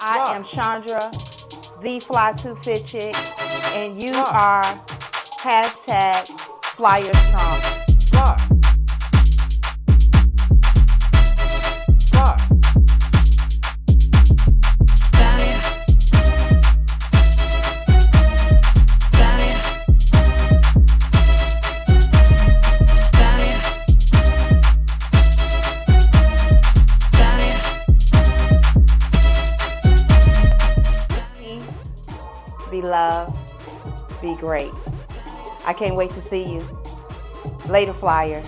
I am Chandra, the Fly Too Fit Chick, and you are hashtag Flyer Strong. Fly. Fly. Be loved, be great. I can't wait to see you. Later, Flyers.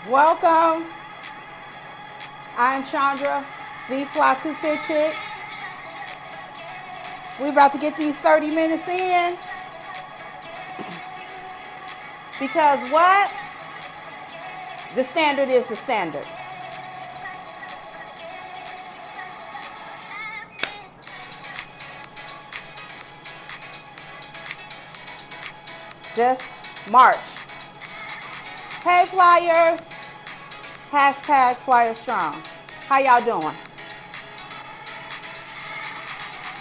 Welcome. I'm Chandra, the Fly Too Fit Chick. We're about to get these 30 minutes in. Because what? The standard is the standard. Just march. Hey Flyers. Hashtag Flyer Strong. How y'all doing?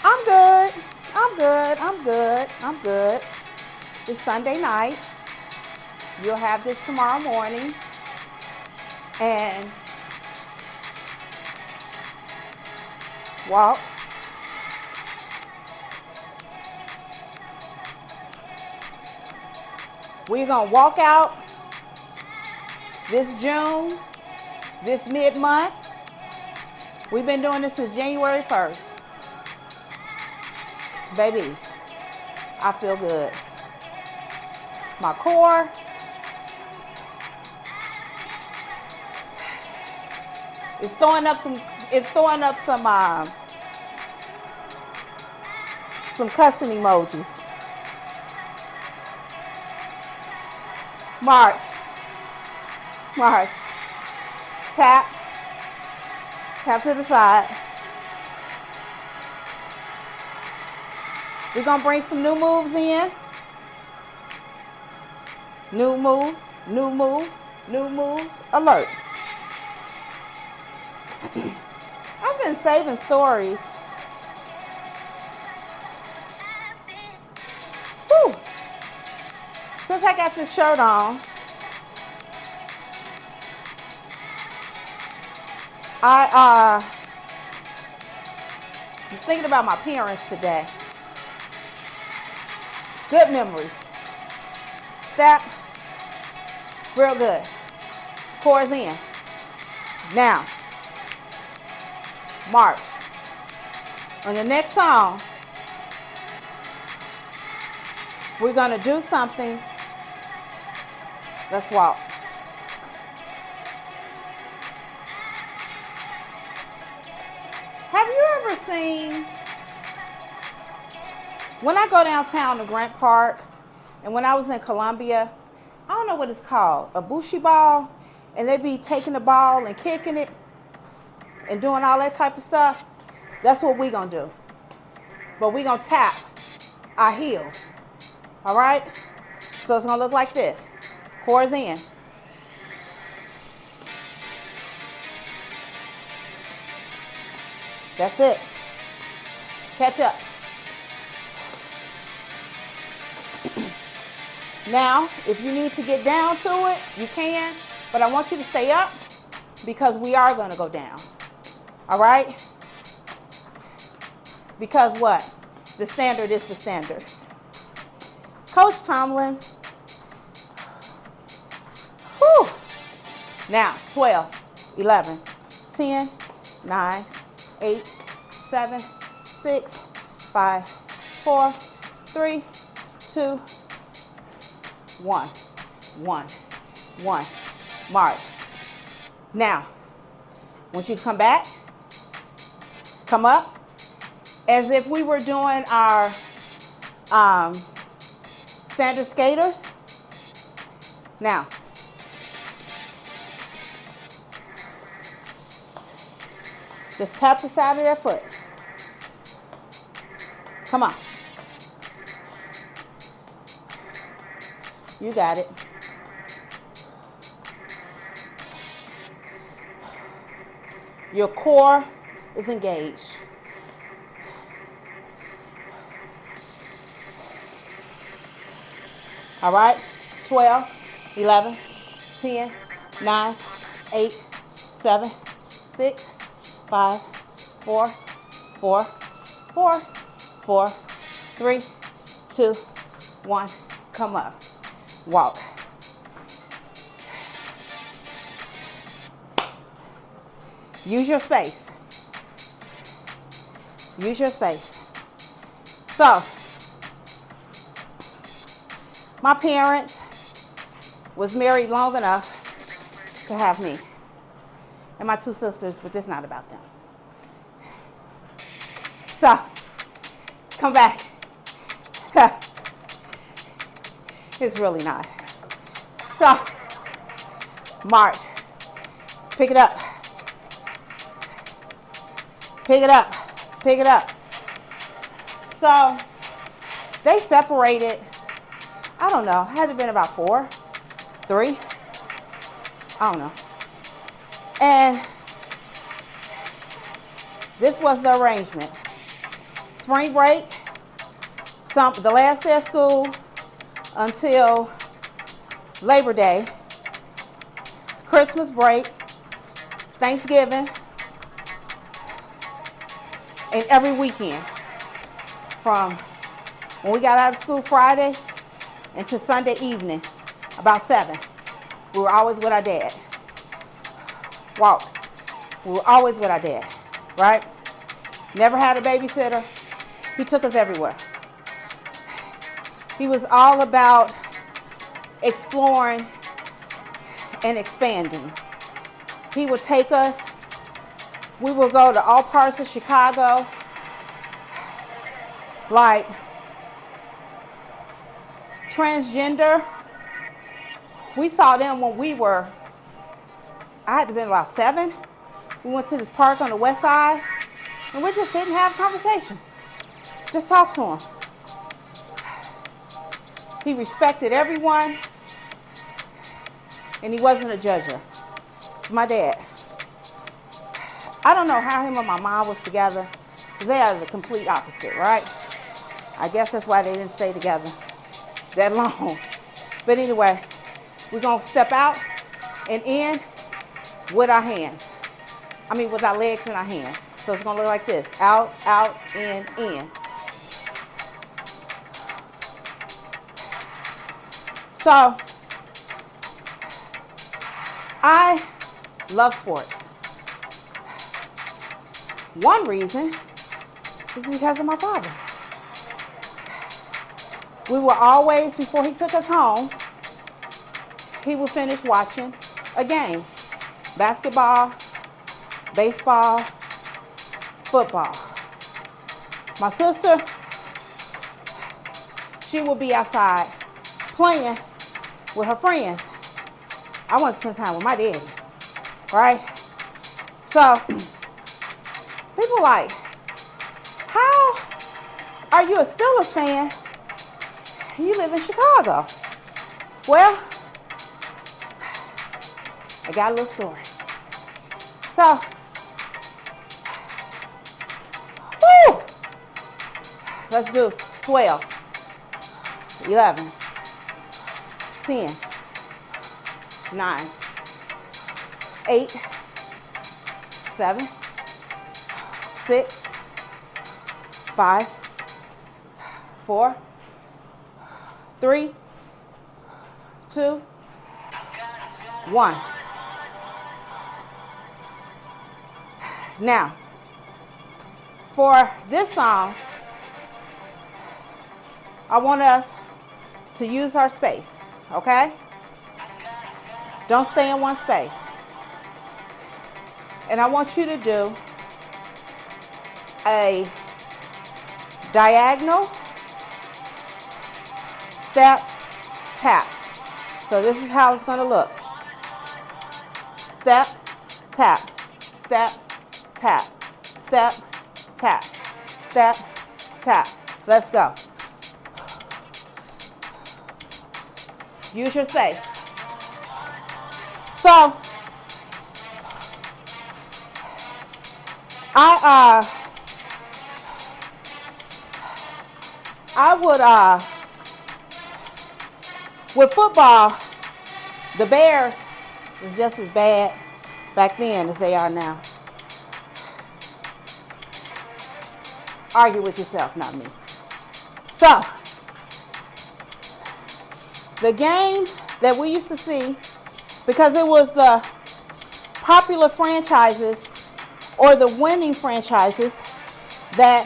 I'm good. I'm good. It's Sunday night. You'll have this tomorrow morning. And walk. We're going to walk out this June, this mid-month. We've been doing this since January 1st. Baby, I feel good. My core. It's throwing up some cussing emojis. March. Tap to the side. We're gonna bring some new moves in. New moves, alert. I've been saving stories. Whew. Since I got this shirt on, I was thinking about my parents today. Good memories. Step. Real good. Chords in. Now. March. On the next song, we're going to do something. Let's walk. Have you ever seen, when I go downtown to Grant Park, and when I was in Columbia, I don't know what it's called, a bushi ball, and they be taking the ball and kicking it and doing all that type of stuff. That's what we're going to do. But we're going to tap our heels. All right? So it's going to look like this. Chords in. That's it. Catch up. Now, if you need to get down to it, you can. But I want you to stay up because we are going to go down. All right? Because what? The standard is the standard. Coach Tomlin. Whew. Now, 12, 11, 10, 9, 8, 7, 6, 5, 4, 3, 2, 1. March. Now, I want you to come back. Come up. As if we were doing our standard skaters. Now, just tap the side of that foot. Come on. You got it. Your core is engaged. All right? 12, 11, 10, 9, 8, 7, 6, 5, 4, 4, 4, 4, 3, 2, 1. Come up. Walk. Use your space. Use your space. So, my parents was married long enough to have me and my two sisters, but this is not about them. So, come back. It's really not. So, march. Pick it up. Pick it up. Pick it up. So, they separated, I don't know, had to been about 4, 3, I don't know. And this was the arrangement. Spring break, the last day of school until Labor Day, Christmas break, Thanksgiving, and every weekend from when we got out of school Friday until Sunday evening, about 7. We were always with our dad. Walk. We were always with our dad, right? Never had a babysitter. He took us everywhere. He was all about exploring and expanding. He would take us. We would go to all parts of Chicago, like transgender. We saw them when I had to be about 7. We went to this park on the west side, and we're just sitting and have conversations. Just talk to him. He respected everyone, and he wasn't a judger. It's my dad. I don't know how him and my mom was together. They are the complete opposite, right? I guess that's why they didn't stay together that long. But anyway, we're going to step out and in with our hands. With our legs in our hands. So it's going to look like this. Out, out, in. So, I love sports. One reason is because of my father. We were always, before he took us home, he would finish watching a game. Basketball, baseball, football. My sister, she would be outside playing with her friends. I want to spend time with my daddy, right? So, people like, how are you a Steelers fan? You live in Chicago. Well, I got a little story. So, let's do 12, 11, 10, 9, 8, 7, 6, 5, 4, 3, 2, 1. Now, for this song, I want us to use our space, okay? Don't stay in one space. And I want you to do a diagonal step, tap. So this is how it's going to look. Step, tap, step, tap, step, tap, step, tap. Let's go. Use your space. So I would with football, the Bears was just as bad back then as they are now. Argue with yourself, not me. So, the games that we used to see, because it was the popular franchises or the winning franchises that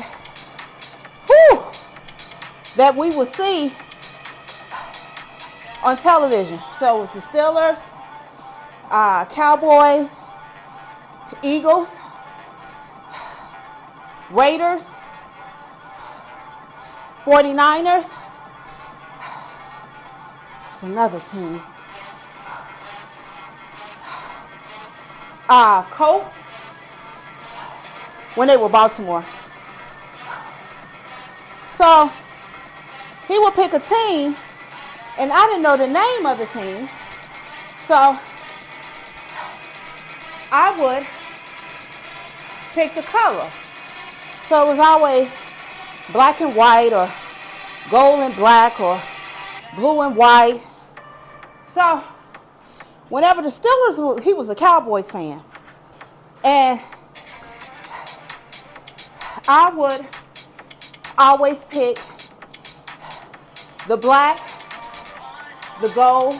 we would see on television. So it was the Steelers, Cowboys, Eagles, Raiders, 49ers. It's another team. Colts, when they were Baltimore. So he would pick a team, and I didn't know the name of the teams. So I would pick the color. So it was always black and white, or gold and black, or blue and white. So whenever the Steelers, he was a Cowboys fan. And I would always pick the black, the gold,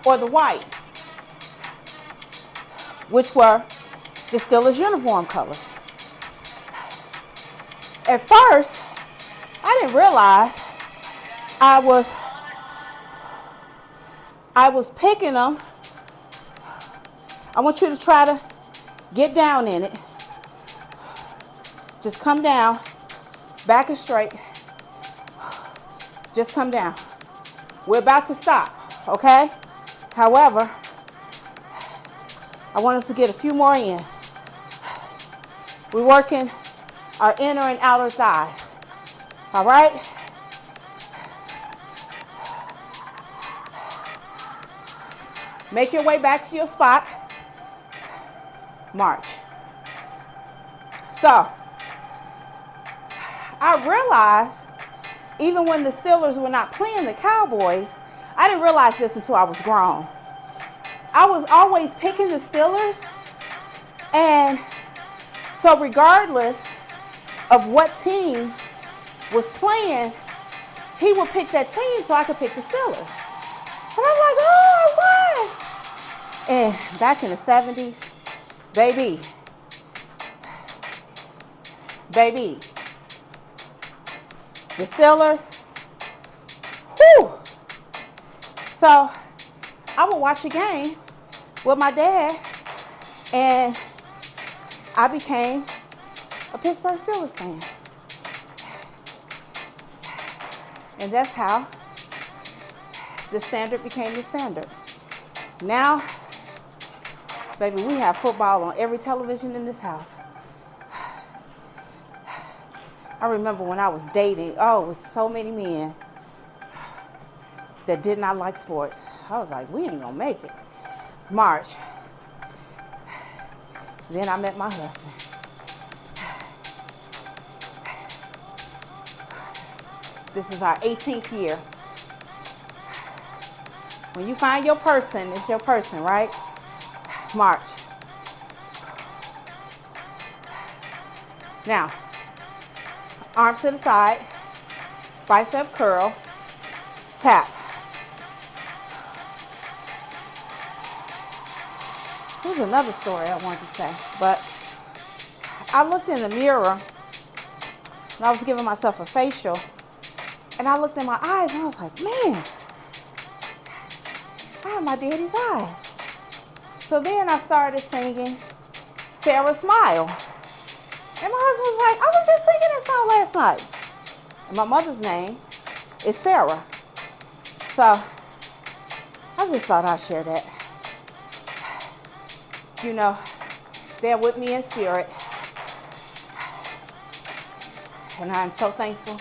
or the white, which were the Steelers' uniform colors. At first, I didn't realize I was picking them. I want you to try to get down in it. Just come down, back and straight. Just come down. We're about to stop, okay? However, I want us to get a few more in. We're working our inner and outer thighs, all right? Make your way back to your spot. March. So, I realized, even when the Steelers were not playing the Cowboys, I didn't realize this until I was grown. I was always picking the Steelers, and so regardless of what team was playing, he would pick that team so I could pick the Steelers. And I'm like, oh, what? And back in the 70s, baby, the Steelers, whew. So I would watch a game with my dad, and I became a Pittsburgh Steelers fan. And that's how the standard became the standard. Now, baby, we have football on every television in this house. I remember when I was dating, it was so many men that did not like sports. I was like, we ain't gonna make it. March. Then I met my husband. This is our 18th year. When you find your person, it's your person, right? March. Now, arms to the side, bicep curl, tap. Here's another story I wanted to say, but I looked in the mirror and I was giving myself a facial, and I looked in my eyes and I was like, man, I have my daddy's eyes. So then I started singing Sarah Smile. And my husband was like, I was just singing that song last night. And my mother's name is Sarah. So I just thought I'd share that. You know, they're with me in spirit. And I'm so thankful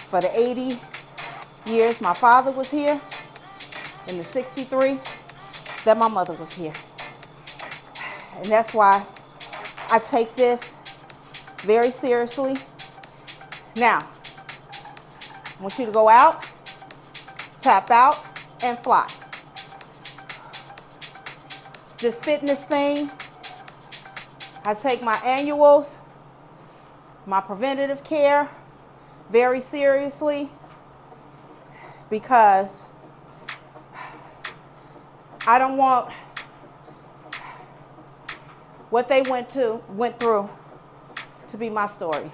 for the 80 years my father was here, in the 63 that my mother was here. And that's why I take this very seriously. Now, I want you to go out, tap out, and fly. This fitness thing, I take my annuals, my preventative care very seriously, because I don't want what they went through to be my story.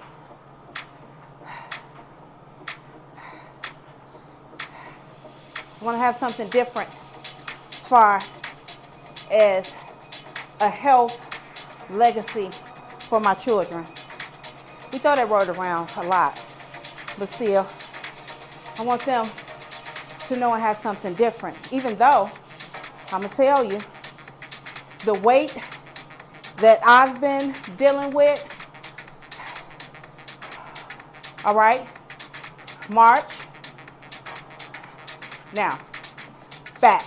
I want to have something different as far as a health legacy for my children. We throw that word around a lot, but still, I want them to know I have something different. Even though, I'm going to tell you, the weight that I've been dealing with, all right, March, now, back.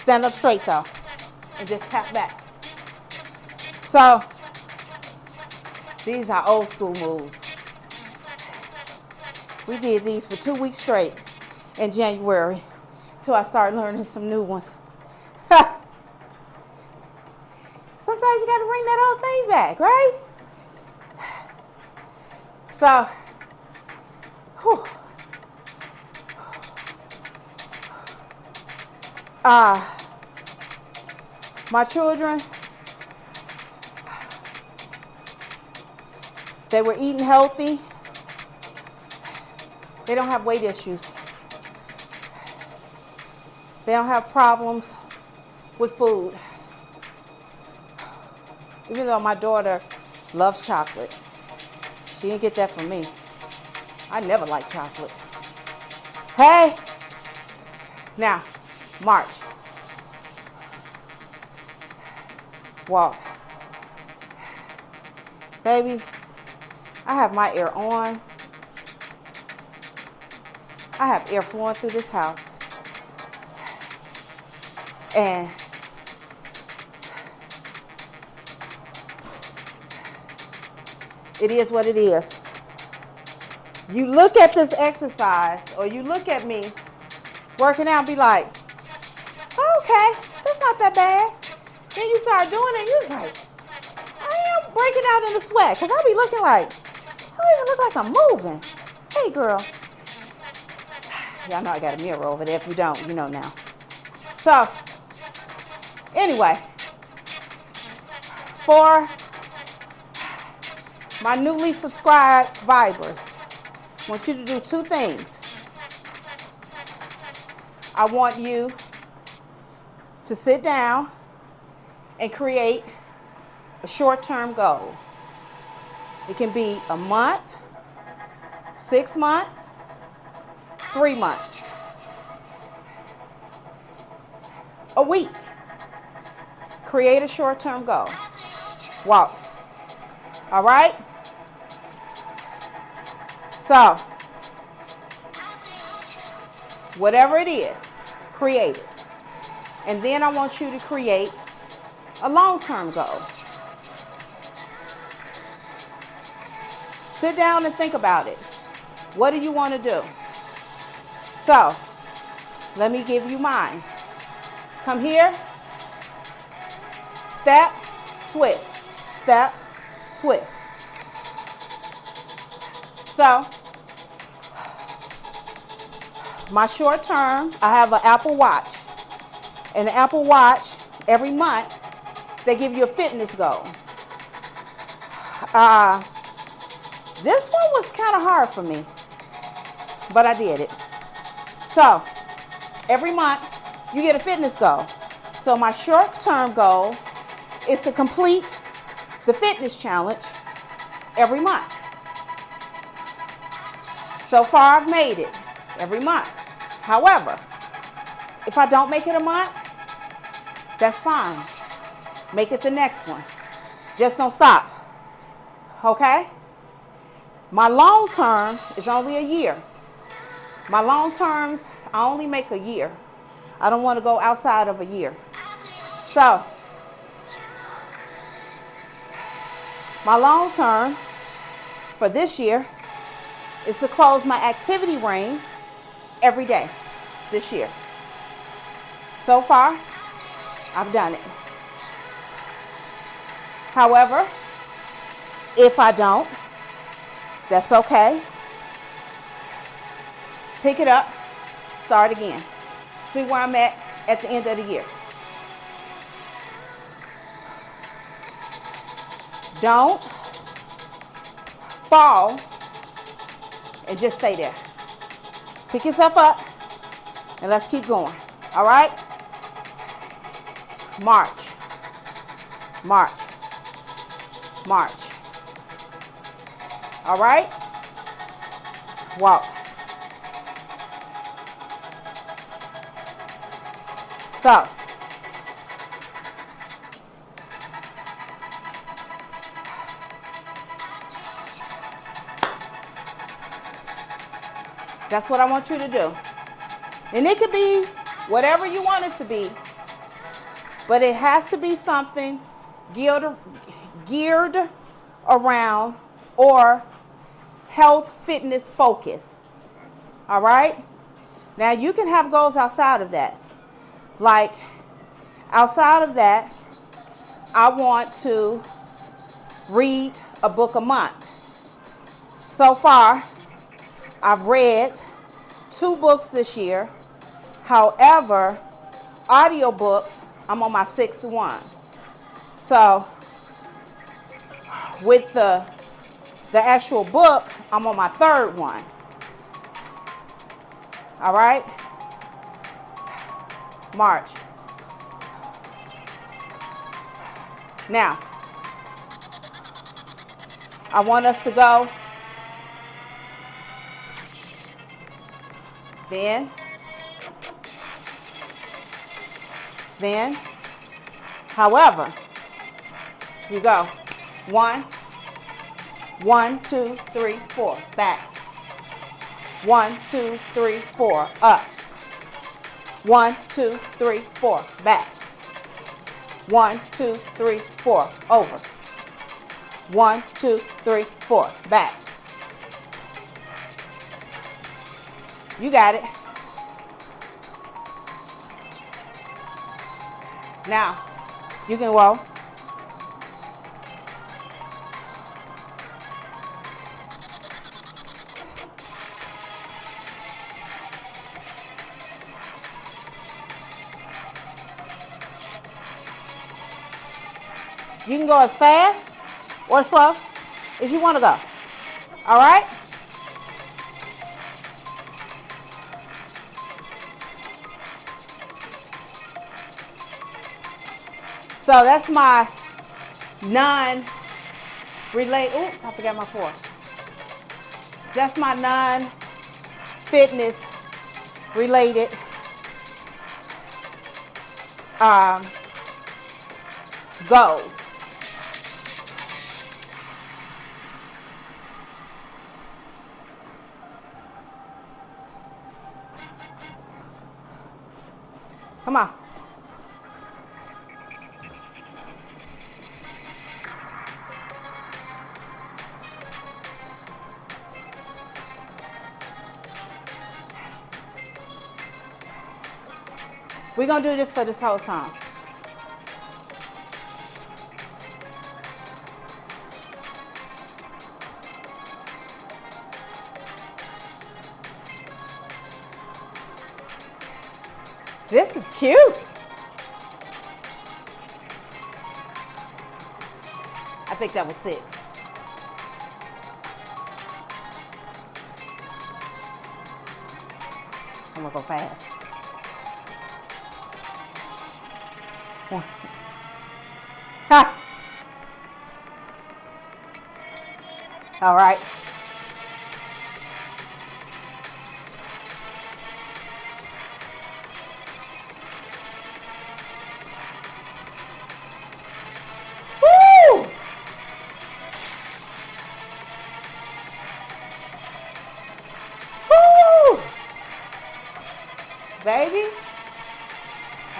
Stand up straight though, and just tap back. So, these are old school moves. We did these for 2 weeks straight in January till I started learning some new ones. Sometimes you got to bring that old thing back, right? So, whew. My children, they were eating healthy. They don't have weight issues. They don't have problems with food. Even though my daughter loves chocolate, she didn't get that from me. I never liked chocolate. Hey, now, March. Walk. Baby, I have my air on. I have air flowing through this house. And it is what it is. You look at this exercise, or you look at me working out and be like, oh, okay, that's not that bad. Then you start doing it, you're like, I am breaking out in a sweat, because I be looking like, I don't even look like I'm moving. Hey, girl. Y'all know I got a mirror over there. If you don't, you know now. So, anyway, for my newly subscribed Vibers, I want you to do two things. I want you to sit down and create a short-term goal. It can be a month, 6 months, 3 months, a week. Create a short-term goal. Walk. All right? So, whatever it is, create it. And then I want you to create a long-term goal. Sit down and think about it. What do you want to do? So, let me give you mine. Come here. Step, twist. Step, twist. So, my short term, I have an Apple Watch. And the Apple Watch, every month, they give you a fitness goal. This one was kind of hard for me, but I did it. So, every month, you get a fitness goal. So my short-term goal is to complete the fitness challenge every month. So far, I've made it every month. However, if I don't make it a month, that's fine. Make it the next one. Just don't stop. Okay? My long term is only a year. My long terms, I only make a year. I don't want to go outside of a year. So, my long term for this year is to close my activity ring every day this year. So far, I've done it. However, if I don't, that's okay. Pick it up, start again. See where I'm at the end of the year. Don't fall and just stay there. Pick yourself up and let's keep going. All right? March. March. March. All right? Walk. So, that's what I want you to do. And it could be whatever you want it to be, but it has to be something geared around or health, fitness focus. All right? Now, you can have goals outside of that. Like, outside of that, I want to read a book a month. So far, I've read 2 books this year. However, audiobooks, I'm on my 6th one. So, with the actual book, I'm on my 3rd one. All right? March. Now, I want us to go. Then. However, you go. 1, 2, 3, 4. Back. 1, 2, 3, 4. Up. 1, 2, 3, 4. Back. 1, 2, 3, 4. Over. 1, 2, 3, 4. Back. You got it. Now, you can roll. You can go as fast or slow as you want to go. All right? So that's my non-related, oops, I forgot my 4. That's my non-fitness related goals. Come on. We're going to do this for this whole song. This is cute. I think that was 6. I'm going to go fast. 1. Ha! All right. Woo! Baby,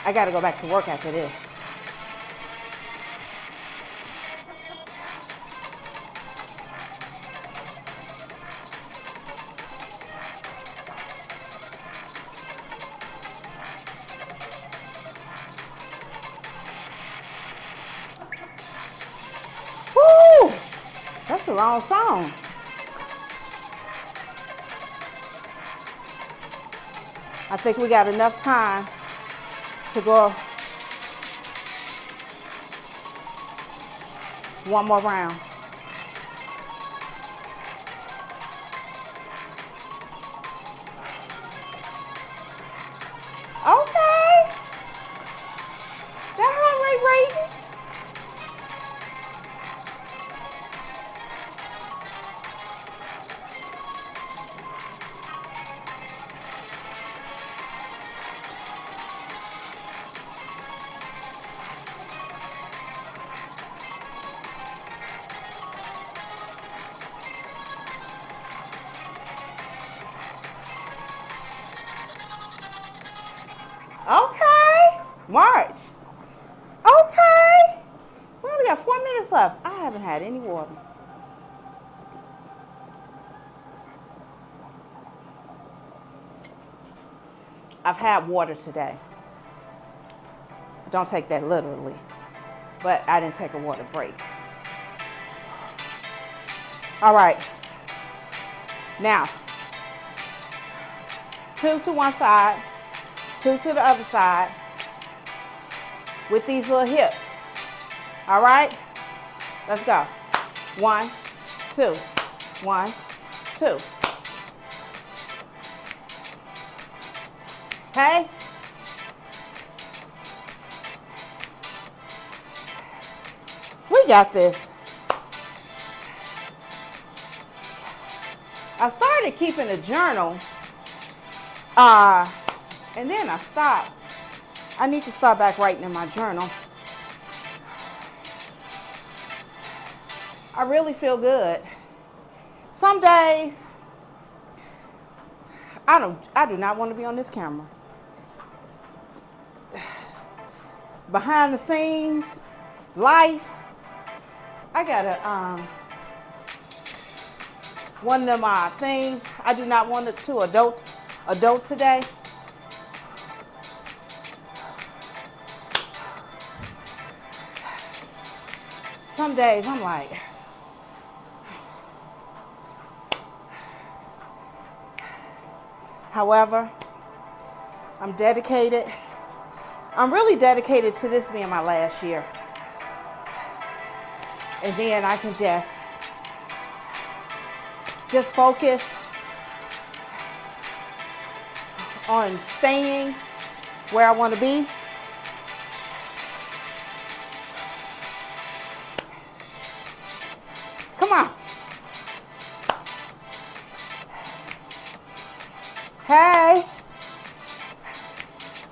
I gotta go back to work after this. Woo! That's a long song. I think we got enough time to go one more round. Okay. That heart rate raising. Okay, March. Okay. We only got 4 minutes left. I haven't had any water. I've had water today. Don't take that literally, but I didn't take a water break. All right. Now, 2 to one side. 2 to the other side with these little hips. All right, let's go. 1, 2, 1, 2. Okay. We got this. I started keeping a journal. And then I stopped. I need to start back writing in my journal. I really feel good. Some days, I do not want to be on this camera. Behind the scenes, life, I got one of them things I do not want to adult today. Some days I'm like, however, I'm dedicated. I'm really dedicated to this being my last year. And then I can just focus on staying where I want to be. Come on. Hey.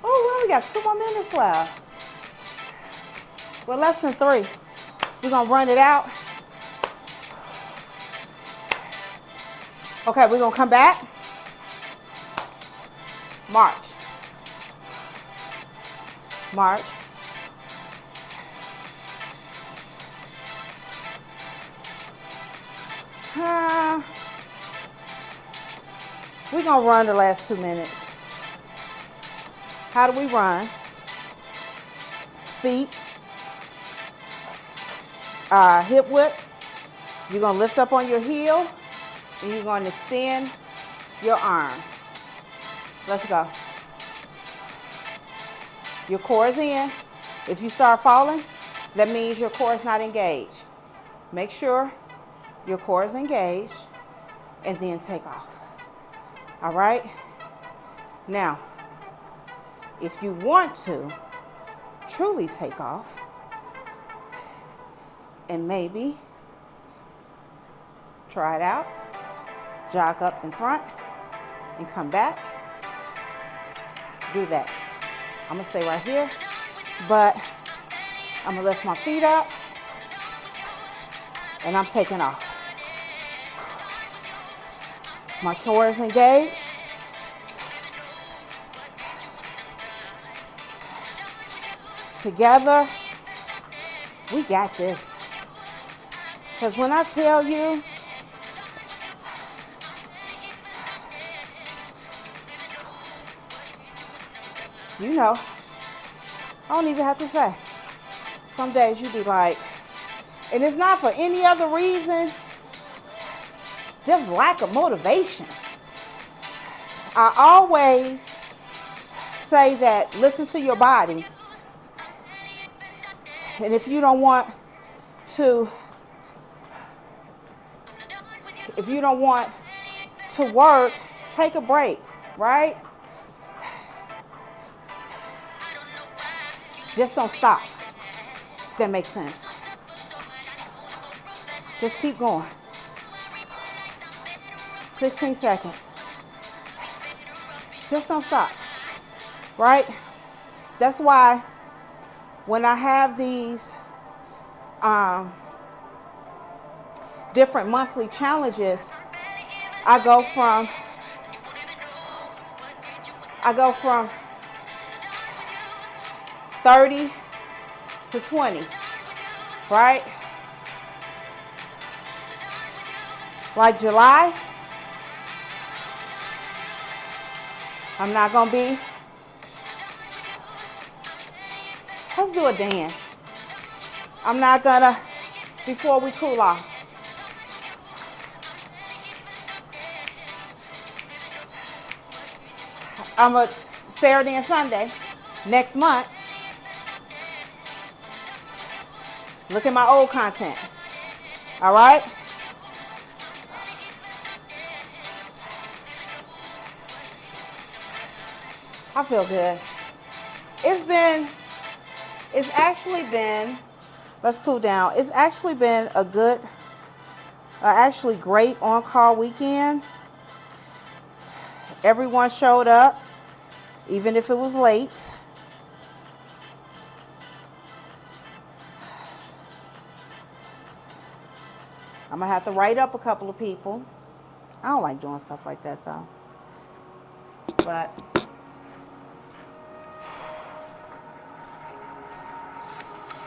Oh, we only got 2 more minutes left. Well, less than 3. We're going to run it out. Okay, we're going to come back. March. March. We're going to run the last 2 minutes. How do we run? Feet. Hip width. You're going to lift up on your heel and you're going to extend your arm. Let's go. Your core is in. If you start falling, that means your core is not engaged. Make sure your core is engaged and then take off. All right? Now, if you want to truly take off and maybe try it out, jog up in front and come back, do that. I'm gonna stay right here, but I'm gonna lift my feet up and I'm taking off. My core is engaged. together, we got this. Because when I tell you, you know, I don't even have to say. Some days you be like, and it's not for any other reason, just lack of motivation. I always say that listen to your body. And if you don't want to work, take a break, right? Just don't stop. If that makes sense. Just keep going. 16 seconds. Just don't stop, right? That's why when I have these different monthly challenges, I go from 30 to 20, right? Like July, I'm not gonna be. Let's do a dance. I'm not gonna, before we cool off. I'm a Saturday and Sunday next month. Look at my old content. All right? I feel good. It's actually been, let's cool down. It's actually been a good, actually great on-call weekend. Everyone showed up, even if it was late. I'm gonna have to write up a couple of people. I don't like doing stuff like that though. But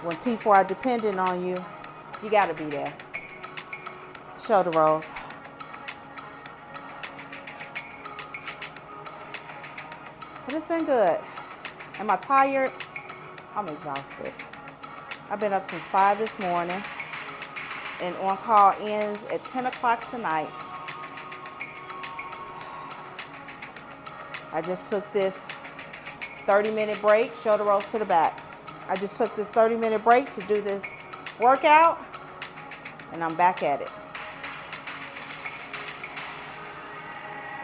when people are dependent on you, you gotta be there. Shoulder rolls. But it's been good. Am I tired? I'm exhausted. I've been up since 5 this morning. And on call ends at 10 o'clock tonight. I just took this 30-minute break, shoulder rolls to the back. I just took this 30-minute break to do this workout, and I'm back at it.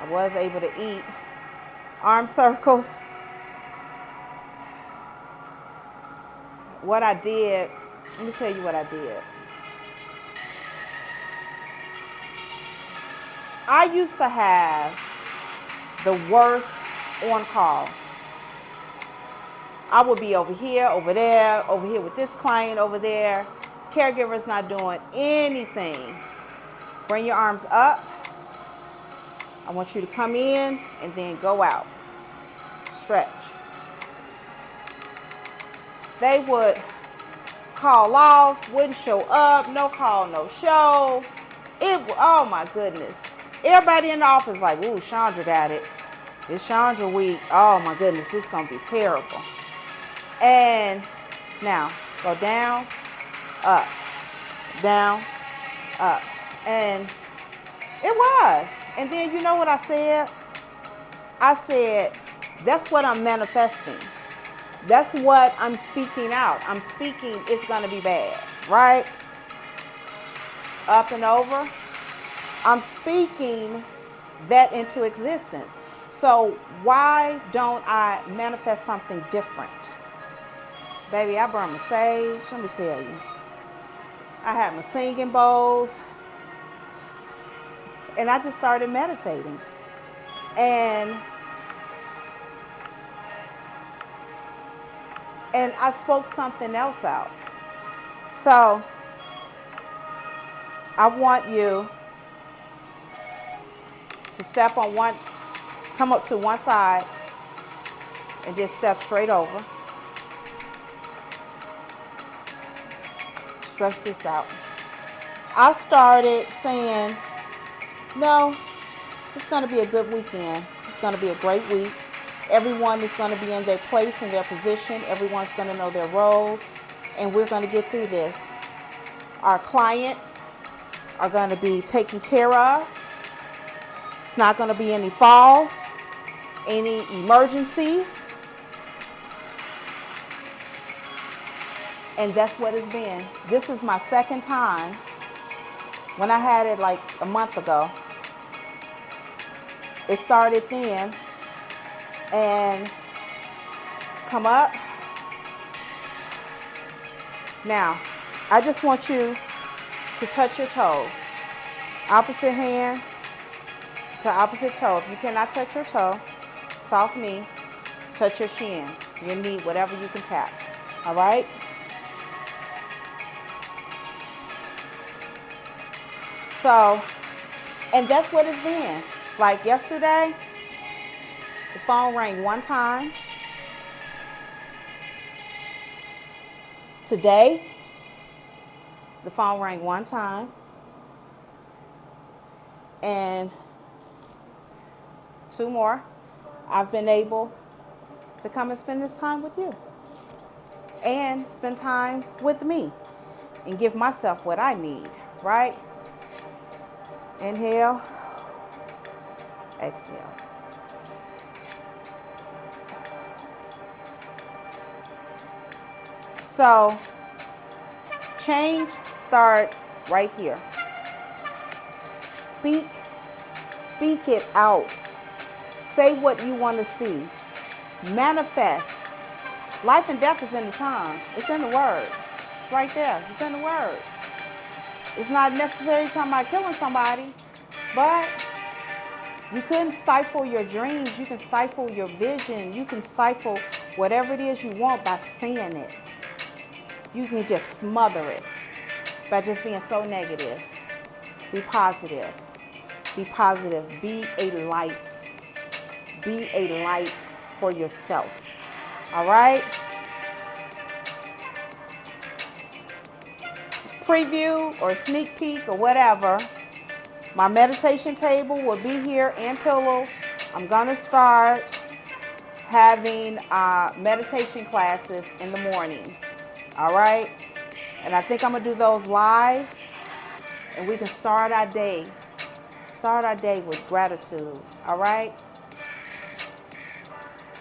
I was able to eat arm circles. What I did, let me tell you what I did. I used to have the worst on call. I would be over here with this client over there. Caregiver's not doing anything. Bring your arms up. I want you to come in and then go out. Stretch. They would call off, wouldn't show up, no call, no show. Oh my goodness. Everybody in the office like, ooh, Chandra got it. It's Chandra week. Oh my goodness, it's gonna be terrible. And now, go down, up, down, up. And it was. And then you know what I said? I said, that's what I'm manifesting. That's what I'm speaking out. I'm speaking it's gonna be bad, right? Up and over. I'm speaking that into existence. So why don't I manifest something different? Baby, I brought my sage. Let me tell you. I had my singing bowls. And I just started meditating. And I spoke something else out. So I want you to step on one, come up to one side and just step straight over. stretch this out. I started saying, no, it's going to be a good weekend. It's going to be a great week. Everyone is going to be in their place, in their position. Everyone's going to know their role, and we're going to get through this. Our clients are going to be taken care of. It's not going to be any falls, any emergencies. And that's what it's been. This is my second time. When I had it like a month ago, it started then and come up. Now, I just want you to touch your toes. Opposite hand to opposite toe. If you cannot touch your toe, soft knee, touch your shin, your knee, whatever you can tap. All right? So, and that's what it's been. Like yesterday, the phone rang one time. Today, the phone rang one time. And 2 more. I've been able to come and spend this time with you. And spend time with me. And give myself what I need, right? Inhale, exhale. So, change starts right here. Speak it out. Say what you want to see. Manifest. Life and death is in the tongue. It's in the word. It's right there. It's in the word. It's not necessarily talking about killing somebody, but you couldn't stifle your dreams. You can stifle your vision. You can stifle whatever it is you want by saying it. You can just smother it by just being so negative. Be positive. Be positive. Be a light. Be a light for yourself. All right? Preview or sneak peek or whatever. My meditation table will be here and pillows. I'm going to start having meditation classes in the mornings. All right? And I think I'm going to do those live. And we can start our day. Start our day with gratitude. All right?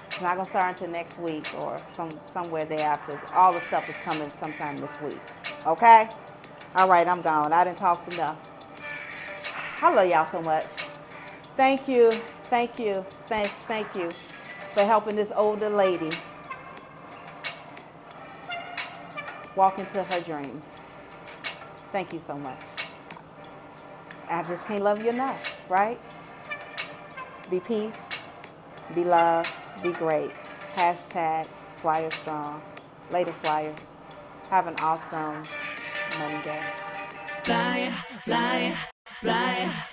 It's not going to start until next week or somewhere thereafter. All the stuff is coming sometime this week. Okay? All right, I'm gone. I didn't talk enough. I love y'all so much. Thank you. Thank you. Thank you for helping this older lady walk into her dreams. Thank you so much. I just can't love you enough, right? Be peace, be love, be great. Hashtag Flyer Strong. Later, Flyers. Have an awesome Monday. Flyer, flyer, flyer.